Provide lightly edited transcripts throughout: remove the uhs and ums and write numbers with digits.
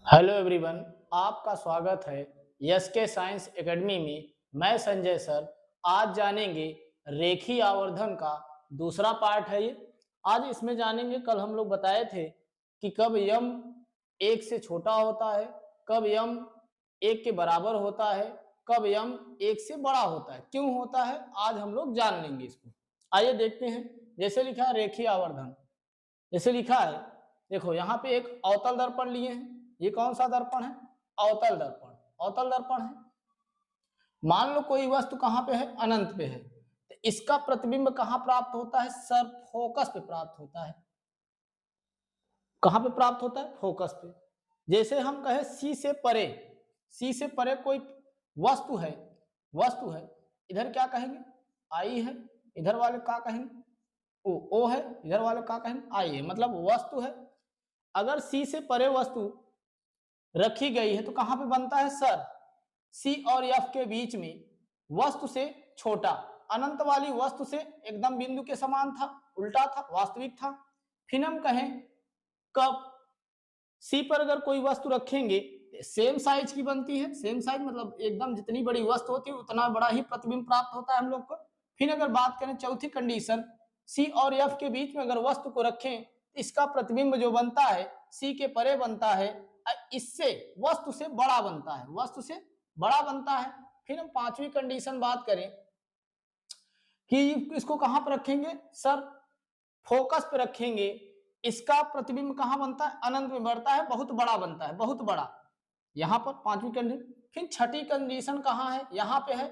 Hello everyone, आपका स्वागत है यस के साइंस एकेडमी में। मैं संजय सर। आज जानेंगे रेखीय आवर्धन का दूसरा पार्ट है ये। आज इसमें जानेंगे, कल हम लोग बताए थे कि कब यम एक से छोटा होता है, कब यम एक के बराबर होता है, कब यम एक से बड़ा होता है, क्यों होता है, आज हम लोग जान लेंगे इसको। आइए देखते हैं। जैसे लिखा है रेखीय आवर्धन, जैसे लिखा है, देखो यहाँ पे एक अवतल दर्पण लिए हैं। ये कौन सा दर्पण है? अवतल दर्पण। अवतल दर्पण है। मान लो कोई वस्तु कहाँ पे है? अनंत पे है, तो इसका प्रतिबिंब कहाँ प्राप्त होता है? सर फोकस पे प्राप्त होता है। कहाँ पे प्राप्त होता है? फोकस पे। जैसे हम कहे सी से परे, सी से परे कोई वस्तु है, वस्तु है, इधर क्या कहेंगे? आई है। इधर वाले क्या कहेंगे? ओ है। इधर वाले क्या कहेंगे? आई है। मतलब वस्तु है। अगर सी से परे वस्तु रखी गई है तो कहां पे बनता है? सर सी और एफ के बीच में वस्तु से छोटा, अनंत वाली वस्तु से एकदम बिंदु के समान था, उल्टा था, वास्तविक था। फिर हम कहें कब सी पर अगर कोई वस्तु रखेंगे सेम साइज की बनती है। सेम साइज मतलब एकदम जितनी बड़ी वस्तु होती है उतना बड़ा ही प्रतिबिंब प्राप्त होता है हम लोग को। फिर अगर बात करें चौथी कंडीशन, सी और एफ के बीच में अगर वस्तु को रखें तो इसका प्रतिबिंब जो बनता है सी के परे बनता है, इससे वस्तु से बड़ा बनता है, वस्तु से बड़ा बनता है। फिर हम पांचवी कंडीशन बात करें कि इसको कहां पर रखेंगे? सर फोकस पे रखेंगे। इसका प्रतिबिंब कहां बनता है? अनंत में बढ़ता है, बहुत बड़ा बनता है, बहुत बड़ा। यहां पर पांचवी कंडीशन। फिर छठी कंडीशन कहां है? यहां पे है।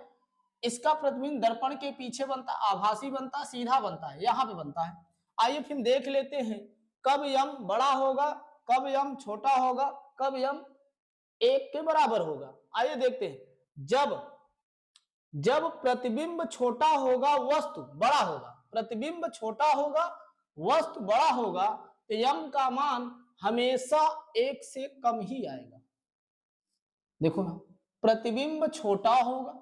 इसका प्रतिबिंब दर्पण के पीछे बनता, आभासी बनता, सीधा बनता है, यहां पे बनता है। आइए फिर देख लेते हैं कब यम बड़ा होगा, कब यम छोटा होगा, कब यम एक के बराबर होगा। आइए देखते हैं। जब जब प्रतिबिंब छोटा होगा वस्तु बड़ा होगा, प्रतिबिंब छोटा होगा वस्तु बड़ा होगा, तो यम का मान हमेशा एक से कम ही आएगा। देखो ना, प्रतिबिंब छोटा होगा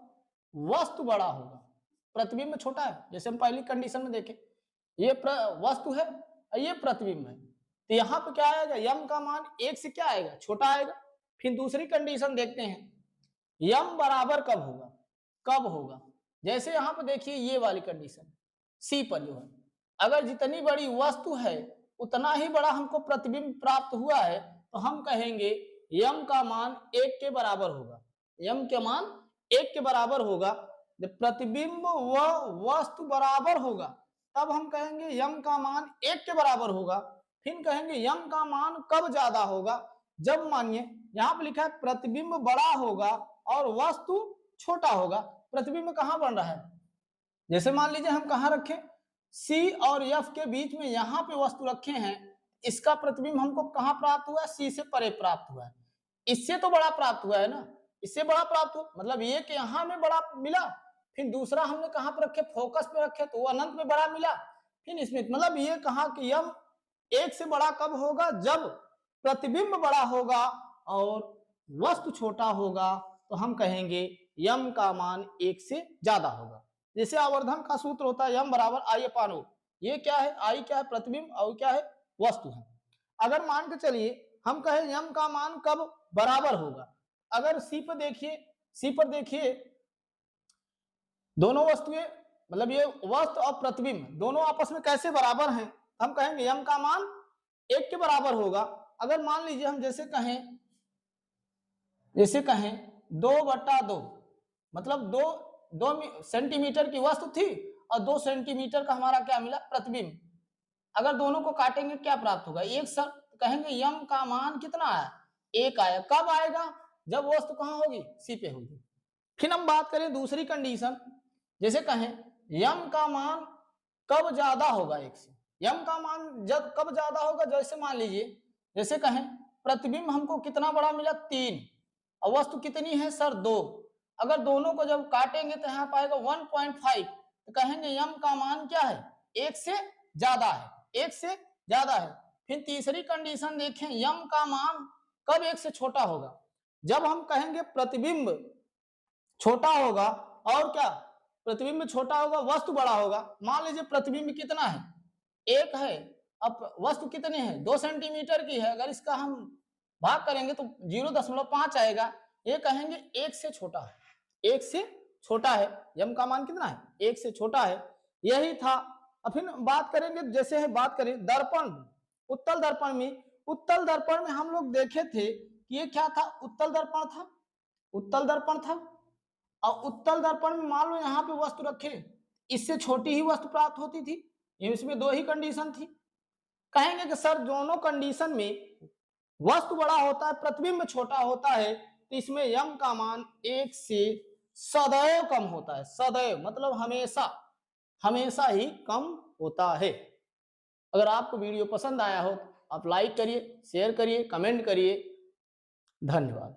वस्तु बड़ा होगा। प्रतिबिंब छोटा है, जैसे हम पहली कंडीशन में देखें, ये वस्तु है, ये प्रतिबिंब है, तो यहां पे क्या आएगा? यम का मान एक से क्या आएगा? छोटा आएगा। फिर दूसरी कंडीशन देखते हैं, यम बराबर कब होगा? कब होगा? जैसे यहां पे देखिए ये वाली कंडीशन, सी पर जो है, अगर जितनी बड़ी वस्तु है उतना ही बड़ा हमको प्रतिबिंब प्राप्त हुआ है, तो हम कहेंगे यम का मान एक के बराबर होगा। यम के मान एक के बराबर होगा। जब प्रतिबिंब व वस्तु बराबर होगा तब हम कहेंगे यम का मान एक के बराबर होगा। फिर कहेंगे यम का मान कब ज्यादा होगा? जब मानिए यहां पर लिखा है प्रतिबिंब बड़ा होगा और वस्तु छोटा होगा। प्रतिबिंब कहां बन रहा है? जैसे मान लीजिए हम कहां रखें, सी और एफ के बीच में यहां पे वस्तु रखे हैं, इसका प्रतिबिंब हमको कहां प्राप्त हुआ है? सी से परे प्राप्त हुआ है। इससे तो बड़ा प्राप्त हुआ है ना, इससे बड़ा प्राप्त हुआ, मतलब ये कि यहां में बड़ा मिला। फिर दूसरा हमने कहां पर रखे? फोकस पे रखे, तो वो अनंत में बड़ा मिला। फिर इसमें मतलब ये कहा कि यम एक से बड़ा कब होगा? जब प्रतिबिंब बड़ा होगा और वस्तु छोटा होगा, तो हम कहेंगे यम का मान एक से ज्यादा होगा। जैसे आवर्धन का सूत्र होता है यम बराबर आई अपान ओ। ये क्या है? आई क्या है? प्रतिबिंब, और क्या है? वस्तु है। अगर मान के चलिए हम कहें यम का मान कब बराबर होगा, अगर सी पर देखिए, सी पर देखिए दोनों वस्तुएं, मतलब ये वस्तु और प्रतिबिंब दोनों आपस में कैसे बराबर हैं, हम कहेंगे यम का मान एक के बराबर होगा। अगर मान लीजिए हम जैसे कहें 2/2, मतलब दो दो सेंटीमीटर की वस्तु थी और 2 सेंटीमीटर का हमारा क्या मिला? प्रतिबिंब। अगर दोनों को काटेंगे क्या प्राप्त होगा? एक सर, कहेंगे यम का मान कितना आया? एक आया। कब आएगा? जब वस्तु कहां होगी? सी पे होगी। फिर हम बात करें दूसरी कंडीशन, जैसे कहें यम का मान कब ज्यादा होगा एक से? यम का मान जब कब ज्यादा होगा? जैसे मान लीजिए, जैसे कहें प्रतिबिंब हमको कितना बड़ा मिला? 3, और वस्तु कितनी है सर? 2। अगर दोनों को जब काटेंगे तो यहाँ पाएगा 1.5, तो कहेंगे यम का मान क्या है? एक से ज्यादा है, एक से ज्यादा है। फिर तीसरी कंडीशन देखें, यम का मान कब एक से छोटा होगा? जब हम कहेंगे प्रतिबिंब छोटा होगा और क्या? प्रतिबिंब छोटा होगा, वस्तु बड़ा होगा। मान लीजिए प्रतिबिंब कितना है? एक है, अब वस्तु कितनी है? 2 सेंटीमीटर की है। अगर इसका हम भाग करेंगे तो 0.5 आएगा। ये कहेंगे 1 से छोटा है, 1 से छोटा है, यम का मान कितना है, 1 से छोटा है, यही था। अब फिर बात करेंगे, जैसे है बात करें दर्पण, उत्तल दर्पण में, उत्तल दर्पण में हम लोग देखे थे कि ये क्या था, उत्तल दर्पण था, उत्तल दर्पण था। और उत्तल दर्पण में मान लो यहाँ पे वस्तु रखे, इससे छोटी ही वस्तु प्राप्त होती थी, इसमें दो ही कंडीशन थी। कहेंगे कि सर दोनों कंडीशन में वस्तु बड़ा होता है, प्रतिबिंब छोटा होता है, तो इसमें यम का मान 1 से सदैव कम होता है, सदैव मतलब हमेशा, हमेशा ही कम होता है। अगर आपको वीडियो पसंद आया हो तो आप लाइक करिए, शेयर करिए, कमेंट करिए। धन्यवाद।